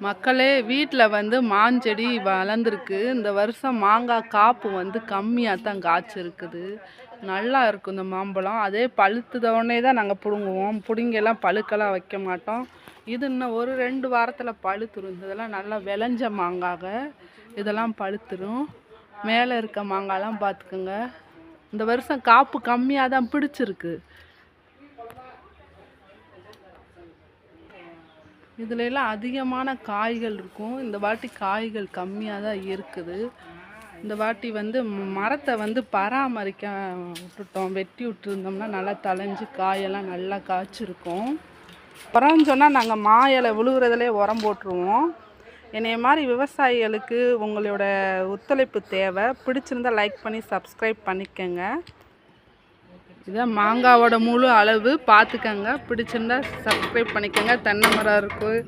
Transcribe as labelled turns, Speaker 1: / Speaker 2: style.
Speaker 1: மக்களே வீட்டில் வந்து மாஞ்செடி வளர்ந்துருக்கு. இந்த வருஷம் மாங்காய் காப்பு வந்து கம்மியாக தான் காய்ச்சிருக்குது. நல்லா இருக்கும் இந்த மாம்பழம். அதே பழுத்ததோடனே தான் நாங்கள் பிடுங்குவோம். பிடுங்கெல்லாம் பழுக்கெல்லாம் வைக்க மாட்டோம். இது இன்னும் ஒரு 2 வாரத்தில் பழுத்துரும். இதெல்லாம் நல்லா விளைஞ்ச மாங்காக இதெல்லாம் பழுத்துரும். மேலே இருக்க மாங்காய்லாம் பார்த்துக்குங்க. இந்த வருஷம் காப்பு கம்மியாக தான் பிடிச்சிருக்கு. இதுல எல்லாம் அதிகமான காய்கள் இருக்கும். இந்த வாட்டி காய்கள் கம்மியாக தான் இருக்குது. இந்த வாட்டி வந்து மரத்தை வந்து பராமரிக்க விட்டுட்டோம். வெட்டி விட்டுருந்தோம்னா நல்லா தளைஞ்சு காயெல்லாம் நல்லா காய்ச்சிருக்கும். உரம்னு சொன்னால் நாங்கள் மா இலை விழுகுறதுலே உரம் போட்டுருவோம். என்னைய மாதிரி விவசாயிகளுக்கு உங்களோட ஒத்துழைப்பு தேவை. பிடிச்சிருந்தா லைக் பண்ணி சப்ஸ்கிரைப் பண்ணிக்கங்க. இதான் மாங்காவோட முழு அளவு பார்த்துக்கங்க. பிடிச்சிருந்தா சப்ஸ்கிரைப் பண்ணிக்கங்க. தென்னை மரம் இருக்குது.